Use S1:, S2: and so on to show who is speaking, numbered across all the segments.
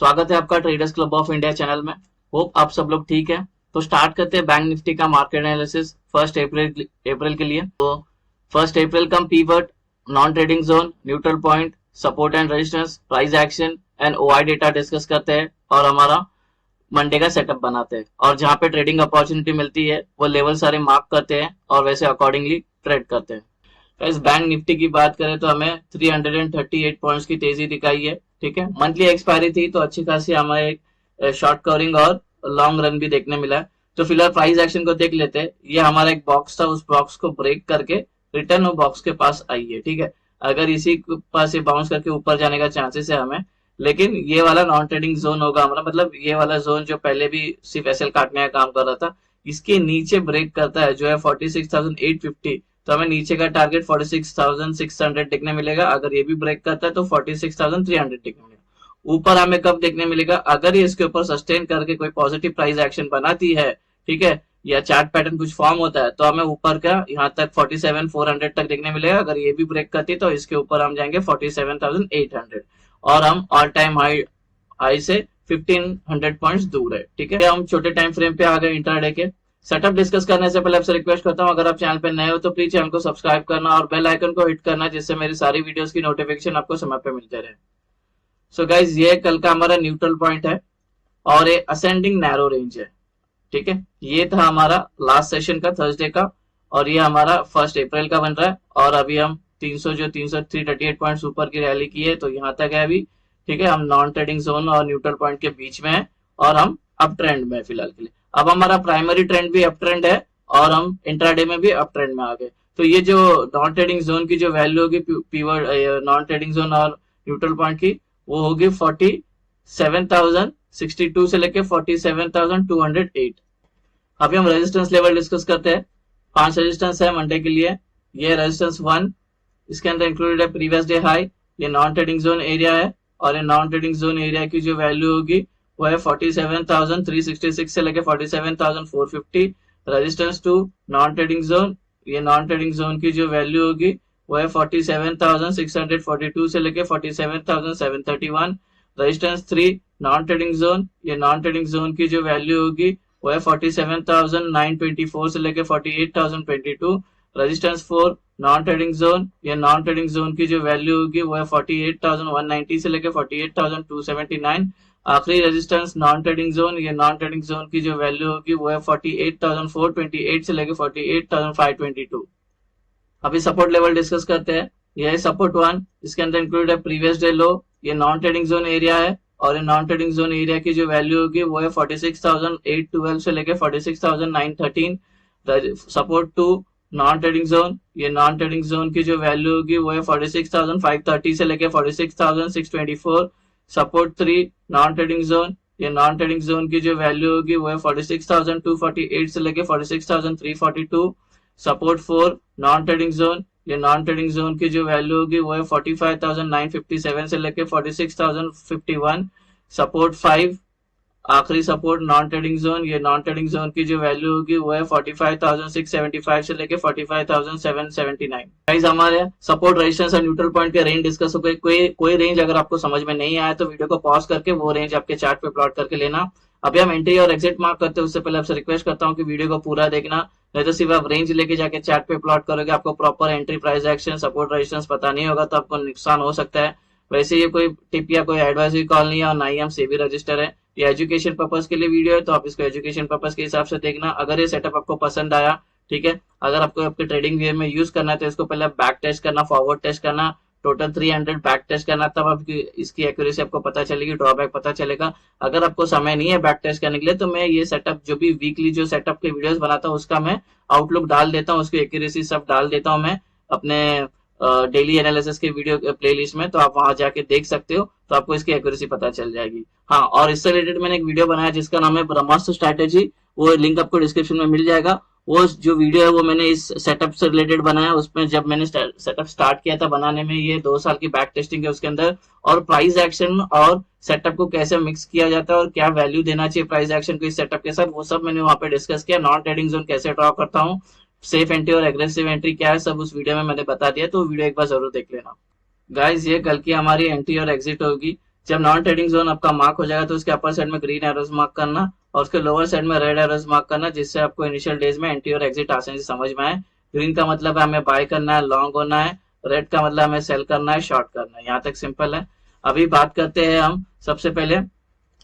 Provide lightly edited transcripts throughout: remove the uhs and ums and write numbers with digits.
S1: स्वागत है आपका traders club of India channel में। होप आप सब लोग ठीक है। तो स्टार्ट करते हैं बैंक निफ्टी का मार्केट एनालिसिस 1 अप्रैल के लिए। तो 1 अप्रैल का pivot, non trading zone, neutral point, support and resistance, price action and OI data discuss करते हैं और हमारा मंडे का सेटअप बनाते हैं और जहां पे ट्रेडिंग अपॉर्चुनिटी मिलती है वो लेवल सारे मार्क करते हैं और वैसे अकॉर्डिंगली ट्रेड करते हैं। इस बैंक निफ्टी की बात करें तो हमें 338 पॉइंट्स की तेजी दिखाई है। ठीक है, मंथली एक्सपायरी थी तो अच्छी खासी हमें शॉर्ट कवरिंग और लॉन्ग रन भी देखने मिला है। तो फिलहाल प्राइस एक्शन को देख लेते हैं। ये हमारा एक बॉक्स था, उस बॉक्स को ब्रेक करके रिटर्न वो बॉक्स के पास आई है। ठीक है, अगर इसी के पास ये बाउंस करके ऊपर जाने का चांसेस है हमें, लेकिन ये वाला नॉन ट्रेडिंग जोन होगा हमारा, मतलब ये वाला जोन जो पहले भी सिर्फ एसएल काटने का काम कर रहा था, इसके नीचे ब्रेक करता है जो है 46,850, तो हमें नीचे का टारगेट 46,600 देखने मिलेगा। अगर ये भी ब्रेक करता है तो 46,300 देखने मिलेगा। ऊपर हमें कब देखने मिलेगा, अगर ये इसके ऊपर सस्टेन करके कोई पॉजिटिव प्राइस एक्शन बनाती है, ठीक है, या चार्ट पैटर्न कुछ फॉर्म होता है, तो हमें ऊपर का यहाँ तक 47,400 तक देखने मिलेगा। अगर ये भी ब्रेक करती है तो इसके ऊपर हम जाएंगे 47,800 और हम ऑल टाइम हाई से 1500 पॉइंट्स दूर है। ठीक है, हम छोटे टाइम फ्रेम पे आ गए इंट्राडे के। सेटअप डिस्कस करने से पहले आपसे रिक्वेस्ट करता हूं, अगर आप चैनल पे नए हो तो प्लीज चैनल को सब्सक्राइब करना और बेल आइकन को हिट करना, जिससे मेरी सारी वीडियोस की नोटिफिकेशन आपको समय पे मिलते रहे। सो गाइज, ये कल का हमारा न्यूट्रल पॉइंट है और ये असेंडिंग नैरो रेंज है। ठीक है, ये था हमारा लास्ट सेशन का थर्सडे का और ये हमारा 1 अप्रैल का बन रहा है और अभी हम 338 पॉइंट्स ऊपर की रैली की है तो यहाँ तक है अभी। ठीक है, हम नॉन ट्रेडिंग जोन और न्यूट्रल पॉइंट के बीच में है और हम अप ट्रेंड में फिलहाल के लिए। अब हमारा प्राइमरी ट्रेंड भी अप ट्रेंड है और हम इंट्राडे में भी अप ट्रेंड में आ गए। तो ये जो नॉन ट्रेडिंग जोन की जो वैल्यू होगी पीवर्ड नॉन ट्रेडिंग जोन और न्यूट्रल पॉइंट की, वो होगी 47,062 से लेके 47,208। अभी हम रेजिस्टेंस लेवल डिस्कस करते हैं। 5 रेजिस्टेंस है मंडे के लिए। ये रेजिस्टेंस 1, इसके अंदर इंक्लूडेड है प्रीवियस डे हाई, ये नॉन ट्रेडिंग जोन एरिया है और ये नॉन ट्रेडिंग जोन एरिया की जो वैल्यू होगी वो है 47,366 से लेके 47,450। रेजिस्टेंस 2, नॉन ट्रेडिंग जोन, ये नॉन ट्रेडिंग जोन की जो वैल्यू होगी वो है 47,642 से लेके 47,731। रेजिस्टेंस 3, नॉन ट्रेडिंग जोन, ये नॉन ट्रेडिंग जोन की जो वैल्यू होगी वो है 47,924 से लेके 48,022। रेजिस्टेंस 4, नॉन ट्रेडिंग जोन, ये नॉन ट्रेडिंग जोन की जो वैल्यू होगी वो है 48,190 से लेके 48,279। आखिरी रेजिस्टेंस नॉन ट्रेडिंग जोन, ये नॉन ट्रेडिंग जोन की जो वैल्यू होगी वो है 48,428 से लेके 48,522। अभी सपोर्ट लेवल डिस्कस करते हैं। यह है सपोर्ट 1, इसके अंदर इंक्लूड है प्रीवियस डे लो, ये नॉन ट्रेडिंग जोन एरिया है और ये नॉन ट्रेडिंग जोन एरिया की जो वैल्यू होगी वो है 46,812 से लेके 46,913। सपोर्ट 2, नॉन ट्रेडिंग जोन, ये नॉन ट्रेडिंग जोन की जो वैल्यू होगी वो है 46,530 से लेके 46,624। सपोर्ट 3, नॉन ट्रेडिंग जोन, ये नॉन ट्रेडिंग जोन की जो वैल्यू होगी वो है 46,248 से लेके 46,342। सपोर्ट 4, नॉन ट्रेडिंग जोन, ये नॉन ट्रेडिंग जोन की जो वैल्यू होगी वो है 45,957 से लेके 46,051। सपोर्ट 5, आखिरी सपोर्ट नॉन ट्रेडिंग जोन, ये नॉन ट्रेडिंग जोन की जो वैल्यू होगी वो है 45,675 से लेके 45,779। गाइस, हमारे सपोर्ट रेजिस्टेंस और न्यूट्रल पॉइंट के रेंज डिस्कस हो गए। कोई रेंज अगर आपको समझ में नहीं आया तो वीडियो को पॉज करके वो रेंज आपके चार्ट पे प्लॉट करके लेना। अभी हम एंट्री और एग्जिट मार्क करते हैं उससे पहले आपसे रिक्वेस्ट करता हूँ कि वीडियो को पूरा देखना, नहीं तो सिर्फ आप रेंज लेके जाके चार्ट पे प्लॉट करोगे, आपको proper entry, price action, support resistance पता नहीं होगा तो आपको नुकसान हो सकता है। वैसे ये कोई टिप या कोई एडवाइजरी कॉल नहीं है और ना ही हम सेबी रजिस्टर है। ये एजुकेशन पर्पस के लिए वीडियो है तो आप इसको एजुकेशन पर्पस के हिसाब से देखना। अगर ये सेटअप आपको पसंद आया, ठीक है, अगर आपको आपके ट्रेडिंग वेयर में यूज करना है तो इसको पहले बैक टेस्ट करना, फॉरवर्ड टेस्ट करना, टोटल 300 बैक टेस्ट करना, तब आपकी इसकी एक्यूरेसी आपको पता चलेगी, ड्रॉबैक पता चलेगा। अगर आपको समय नहीं है बैक टेस्ट करने के लिए तो मैं ये सेटअप जो भी वीकली जो सेटअप के वीडियोस बनाता हूँ उसका मैं आउटलुक डाल देता हूँ, उसकी एक्यूरेसी सब डाल देता हूँ मैं अपने डेली एनालिसिस के वीडियो प्लेलिस्ट में, तो आप वहां जाके देख सकते हो, तो आपको इसकी एक्यूरेसी पता चल जाएगी। हाँ, और इससे रिलेटेड मैंने एक वीडियो बनाया जिसका नाम है ब्रह्मास्त्र स्ट्रैटेजी, वो लिंक आपको डिस्क्रिप्शन में मिल जाएगा। वो जो वीडियो है वो मैंने इस सेटअप से रिलेटेड बनाया। उसमें जब मैंने सेटअप स्टार्ट किया था बनाने में, ये 2 साल की बैक टेस्टिंग है उसके अंदर, और प्राइस एक्शन और सेटअप को कैसे मिक्स किया जाता है और क्या वैल्यू देना चाहिए प्राइस एक्शन को इस सेटअप के साथ, वो सब मैंने वहां पे डिस्कस किया। नॉन ट्रेडिंग जोन कैसे ड्रॉ करता हूँ, सेफ एंट्री और एग्रेसिव एंट्री क्या है, सब उस वीडियो में मैंने बता दिया, तो वीडियो एक बार जरूर देख लेना। गाइस, ये कल की हमारी एंट्री और एग्जिट होगी। जब नॉन ट्रेडिंग जोन आपका मार्क हो जाएगा तो उसके अपर साइड में ग्रीन एरोज मार्क करना और उसके लोअर साइड में रेड एरोज मार्क करना, जिससे आपको इनिशियल डेज में एंट्री और एग्जिट आसानी से समझ में आए। ग्रीन का मतलब है हमें बाय करना है, लॉन्ग होना है, रेड का मतलब हमें सेल करना है, शॉर्ट करना है। यहाँ तक सिंपल है। अभी बात करते हैं हम सबसे पहले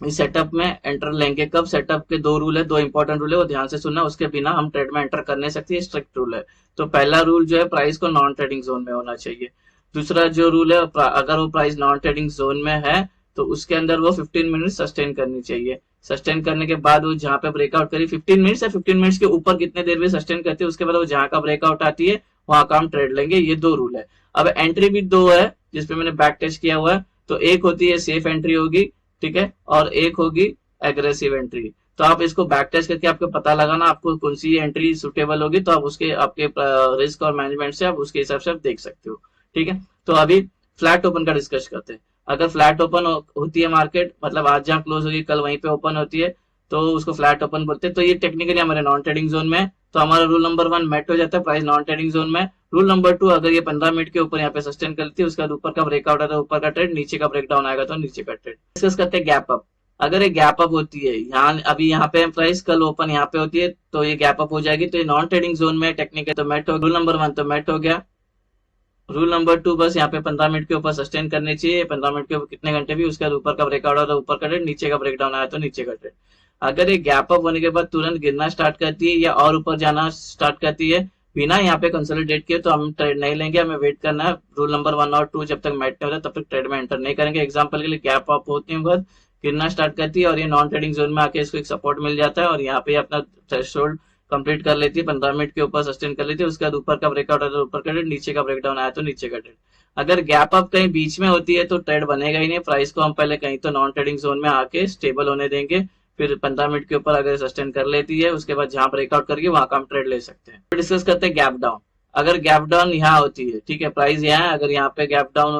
S1: इस सेटअप में एंटर लेंगे कब। सेटअप के दो रूल है, दो इंपॉर्टेंट रूल है, वो ध्यान से सुनना, उसके बिना हम ट्रेड में एंटर कर नहीं सकते, स्ट्रिक्ट रूल है। तो पहला रूल जो है प्राइस को नॉन ट्रेडिंग जोन में होना चाहिए। दूसरा जो रूल है, अगर वो प्राइस नॉन ट्रेडिंग जोन में है तो उसके अंदर वो 15 मिनट सस्टेन करनी चाहिए। सस्टेन करने के बाद वो जहां पे ब्रेकआउट करी 15 मिनट या 15 मिनट के ऊपर कितने देर में सस्टेन करती है, उसके बाद वो जहां का ब्रेकआउट आती है वहां का हम ट्रेड लेंगे। ये दो रूल है। अब एंट्री भी दो है जिसपे मैंने बैक टेस्ट किया हुआ है। तो एक होती है सेफ एंट्री होगी, ठीक है, और एक होगी एग्रेसिव एंट्री। तो आप इसको बैक टेस्ट करके आपको पता लगाना आपको कौन सी एंट्री सुटेबल होगी, तो आप उसके आपके रिस्क और मैनेजमेंट से आप उसके हिसाब से आप देख सकते हो, ठीक है। तो अभी फ्लैट ओपन का डिस्कस करते हैं। अगर फ्लैट ओपन होती है मार्केट, मतलब आज जहां क्लोज होगी कल वहीं पे ओपन होती है, तो उसको फ्लैट ओपन बोलते हैं। तो ये टेक्निकली हमारे नॉन ट्रेडिंग जोन में है। तो हमारा रूल नंबर 1 मेट हो जाता है, प्राइस नॉन ट्रेडिंग जोन में। रूल नंबर 2, अगर ये 15 मिनट के ऊपर यहाँ पे सस्टेन करती है, उसके बाद ऊपर का ब्रेकआउट आता है, ऊपर का ट्रेड, नीचे का ब्रेकडाउन आएगा तो नीचे का ट्रेड। डिस्कस करते हैं गैप अप। अगर ये गैप अप होती है, यहाँ अभी यहाँ पे प्राइस कल ओपन यहाँ पे होती है, तो ये गैप अप हो जाएगी, तो ये नॉन ट्रेडिंग जोन में टेक्निकल तो मेट हो। रूल नंबर 1 तो मेट हो गया। रूल नंबर 2, बस यहाँ पे 15 मिनट के ऊपर सस्टेन करने चाहिए। 15 मिनट के ऊपर कितने घंटे भी, उसके बाद ऊपर का ब्रेकआउट होता है, ऊपर का ट्रेड, नीचे का ब्रेकडाउन आया तो नीचे का ट्रेड। अगर ये गैप अप होने के बाद तुरंत गिरना स्टार्ट करती है या और ऊपर जाना स्टार्ट करती है बिना यहाँ पे कंसोलिडेट किए, तो हम ट्रेड नहीं लेंगे, हमें वेट करना है। रूल नंबर 1 और 2 जब तक मैट नहीं होता तब तक ट्रेड में एंटर नहीं करेंगे। एग्जाम्पल के लिए गैप अप होती है बाद गिरना स्टार्ट करती है और ये नॉन ट्रेडिंग जोन में आके इसको एक सपोर्ट मिल जाता है और यहाँ पे अपना थ्रेशोल्ड कंप्लीट कर लेती है, 15 मिनट के ऊपर सस्टेन कर लेती है, उसके बाद ऊपर का ब्रेकआउट आता है, ऊपर का ट्रेड, नीचे का ब्रेकडाउन आया तो नीचे का ट्रेड। अगर गैप अप कहीं बीच में होती है तो ट्रेड बनेगा ही नहीं। प्राइस को हम पहले कहीं तो नॉन ट्रेडिंग जोन में आके स्टेबल होने देंगे, फिर 15 मिनट के ऊपर अगर सस्टेन कर लेती है उसके बाद जहां ब्रेकआउट करके वहां का हम ट्रेड ले सकते हैं। डिस्कस करते हैं गैप डाउन। अगर गैप डाउन यहाँ होती है, ठीक है, प्राइस यहाँ है, अगर यहाँ पे गैप डाउन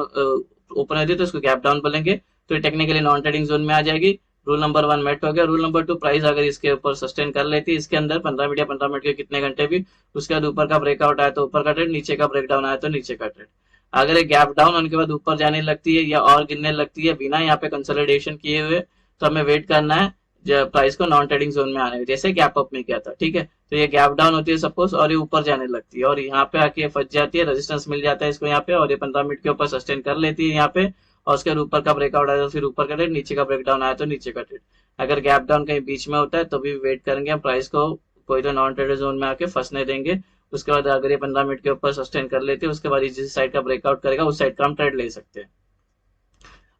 S1: ओपन होती है तो उसको गैप डाउन बोलेंगे, तो ये टेक्निकली नॉन ट्रेडिंग जोन में आ जाएगी। रूल नंबर 1 मेट हो गया। रूल नंबर 2, प्राइस अगर इसके ऊपर सस्टेन कर लेती है इसके अंदर 15 मिनट या 15 मिनट के कितने घंटे भी, उसके बाद ऊपर का ब्रेकआउट आया तो ऊपर का ट्रेड, नीचे का ब्रेकडाउन आया तो नीचे का ट्रेड। अगर ये गैप डाउन होने के बाद ऊपर जाने लगती है या और गिरने लगती है बिना यहाँ पे कंसोलिडेशन किए हुए, तो हमें वेट करना है प्राइस को नॉन ट्रेडिंग जोन में आने, जैसे गैप अप में किया था, ठीक है। तो ये गैप डाउन होती है सपोज और ये ऊपर जाने लगती है और यहाँ पे आके फंस जाती है, रेजिस्टेंस मिल जाता है इसको यहाँ पे, और ये 15 मिनट के ऊपर सस्टेन कर लेती है यहाँ पे, और उसके बाद ऊपर का ब्रेकआउट आया तो फिर ऊपर का ट्रेड, नीचे का ब्रेकडाउन आया तो नीचे का ट्रेड। अगर गैप डाउन कहीं बीच में होता है तो भी वेट करेंगे हम, प्राइस को कोई तो नॉन ट्रेडेड जोन में आके फंसने देंगे। उसके बाद अगर ये 15 मिनट के ऊपर सस्टेन कर लेते हैं उसके बाद जिस साइड का ब्रेकआउट करेगा उस साइड का हम ट्रेड ले सकते हैं।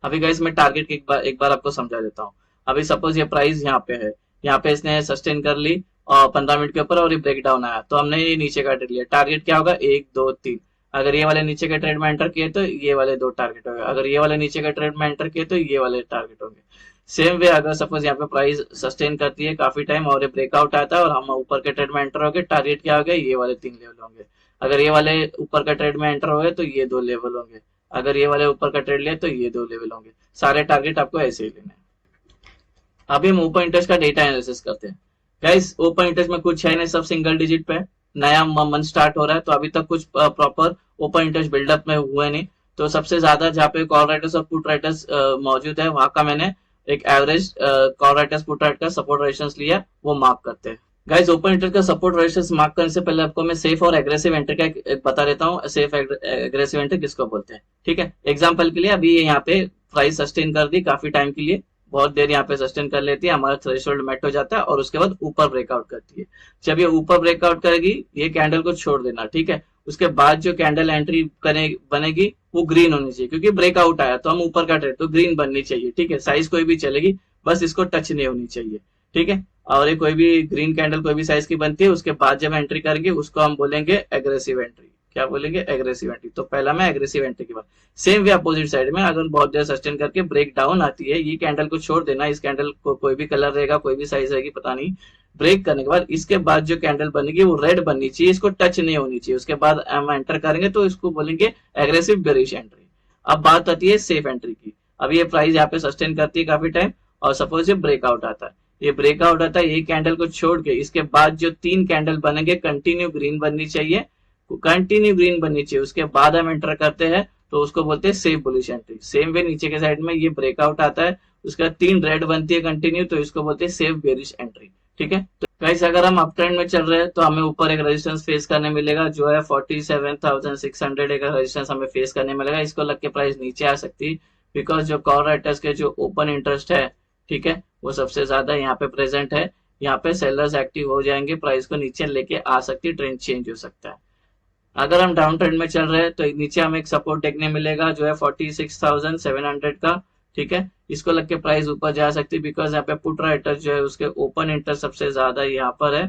S1: अभी गाइस मैं टारगेट एक बार आपको समझा देता हूँ। अभी सपोज ये प्राइस यहाँ पे है, यहाँ पे इसने सस्टेन कर ली और 15 मिनट के ऊपर और ये ब्रेक डाउन आया तो हमने ये नीचे का ट्रेड लिया। टारगेट क्या होगा, 1 2 3। अगर ये वाले नीचे के ट्रेड में एंटर किए तो ये वाले 2 टारगेट होंगे, अगर ये वाले नीचे के ट्रेड में एंटर किए तो ये वाले टारगेट होंगे। सेम वे अगर सपोज यहाँ पे प्राइस सस्टेन करती है काफी टाइम और ये ब्रेकआउट आता है और हम ऊपर के ट्रेड में एंटर हो गए, टारगेट क्या हो गया, ये वाले 3 लेवल होंगे। अगर ये वाले ऊपर का ट्रेड में एंटर हो गए तो ये 2 लेवल होंगे, अगर ये वाले ऊपर का ट्रेड लिया तो ये 2 लेवल होंगे। सारे टारगेट आपको ऐसे ही लेने हैं। अभी हम ओपन इंटरेस्ट का डेटा एनालिसिस करते हैं। गाइस ओपन इंटरेस्ट में कुछ है नहीं, सब सिंगल डिजिट पे, नया मंथ स्टार्ट हो रहा है तो अभी तक कुछ प्रॉपर ओपन इंटरेस्ट बिल्डअप में हुए नहीं। तो सबसे ज्यादा जहाँ पे कॉल राइटर्स और पुट राइटर्स मौजूद है वहां का मैंने एक average call writers put writer का सपोर्ट रेजिस्टेंस लिया, वो मार्क करते हैं। गाइस ओपन इंटरेस्ट का सपोर्ट रेजिस्टेंस मार्क करने से पहले आपको मैं सेफ और एग्रेसिव एंट्री का एक बता देता हूँ। सेफ एग्रेसिव एंट्री किसको बोलते हैं, ठीक है। एग्जांपल के लिए अभी ये यहाँ पे प्राइस सस्टेन कर दी काफी टाइम के लिए, बहुत देर यहाँ पे सस्टेन कर लेती है, हमारा थ्रेशोल्ड मेट हो जाता है और उसके बाद ऊपर ब्रेकआउट करती है। जब ये ऊपर ब्रेकआउट करेगी ये कैंडल को छोड़ देना, ठीक है। उसके बाद जो कैंडल एंट्री बनेगी वो ग्रीन होनी चाहिए, क्योंकि ब्रेकआउट आया तो हम ऊपर का ट्रेड तो ग्रीन बननी चाहिए, ठीक है। साइज कोई भी चलेगी, बस इसको टच नहीं होनी चाहिए, ठीक है। और ये कोई भी ग्रीन कैंडल कोई भी साइज की बनती है उसके बाद जब एंट्री करेगी उसको हम बोलेंगे एग्रेसिव एंट्री। क्या बोलेंगे, एग्रेसिव एंट्री। तो पहला मैं एग्रेसिव एंट्री की बात। सेम वे अपोजिट साइड में अगर बहुत देर सस्टेन करके ब्रेक डाउन आती है, ये कैंडल को छोड़ देना, इस कैंडल को कोई भी कलर रहेगा कोई भी साइज रहेगी पता नहीं, ब्रेक करने के बाद इसके बाद जो कैंडल बनेगी वो रेड बननी चाहिए, इसको टच नहीं होनी चाहिए। उसके बाद हम एंटर करेंगे तो इसको बोलेंगे एग्रेसिव बेरिश एंट्री। अब बात आती है सेफ एंट्री की। अब ये प्राइस यहाँ पे सस्टेन करती है काफी टाइम और सपोज ये ब्रेकआउट आता है, ये ब्रेकआउट आता है, ये कैंडल को छोड़ के इसके बाद जो 3 कैंडल बनेंगे कंटिन्यू ग्रीन बननी चाहिए, कंटिन्यू ग्रीन बननी चाहिए। उसके बाद हम एंटर करते हैं तो उसको बोलते हैं safe bullish entry. Same way नीचे के साइड में ये ब्रेकआउट आता है, उसके बाद 3 रेड बनती है कंटिन्यू, तो इसको बोलते हैं सेफ बेरिश एंट्री। ठीक है, तो गाइस अगर हम अप ट्रेंड में चल रहे हैं तो हमें ऊपर एक रेजिस्टेंस फेस करने मिलेगा जो है 47,600 एक रेजिस्टेंस हमें फेस करने मिलेगा। इसको लग के प्राइस नीचे आ सकती है, बिकॉज जो कॉल राइटर्स के जो ओपन इंटरेस्ट है, ठीक है, वो सबसे ज्यादा यहाँ पे प्रेजेंट है। यहाँ पे सेलर्स एक्टिव हो जाएंगे, प्राइस को नीचे लेके आ सकती है, ट्रेंड चेंज हो सकता है। अगर हम डाउन ट्रेंड में चल रहे हैं तो नीचे हमें एक सपोर्ट देखने मिलेगा जो है 46,700 का। ठीक है, इसको लग के प्राइस ऊपर जा सकती है, बिकॉज यहाँ पे पुट राइटर जो है उसके ओपन इंटरेस्ट सबसे ज्यादा यहाँ पर है।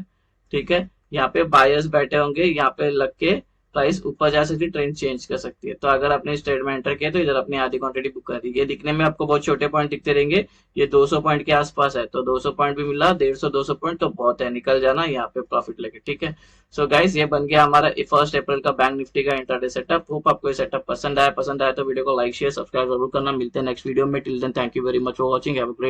S1: ठीक है, यहाँ पे बायर्स बैठे होंगे, यहाँ पे लग के प्राइस ऊपर जा सकती है, ट्रेंड चेंज कर सकती है। तो अगर आपने इस ट्रेड में एंटर किया तो इधर अपनी आधी क्वांटिटी बुक कर दी। ये दिखने में आपको बहुत छोटे पॉइंट दिखते रहेंगे, ये 200 पॉइंट के आसपास है, तो 200 पॉइंट भी मिला, 150-200 पॉइंट तो बहुत है, निकल जाना यहाँ पे प्रॉफिट लेके। ठीक है, सो गाइस ये बन गया हमारा 1 अप्रैल का बैंक निफ्टी का इंट्राडे सेटअप। होप आपको ये सेटअप पसंद आया तो वीडियो को लाइक शेयर सब्सक्राइब जरूर करना। मिलते हैं नेक्स्ट वीडियो में, till then thank you very much for watching, have a great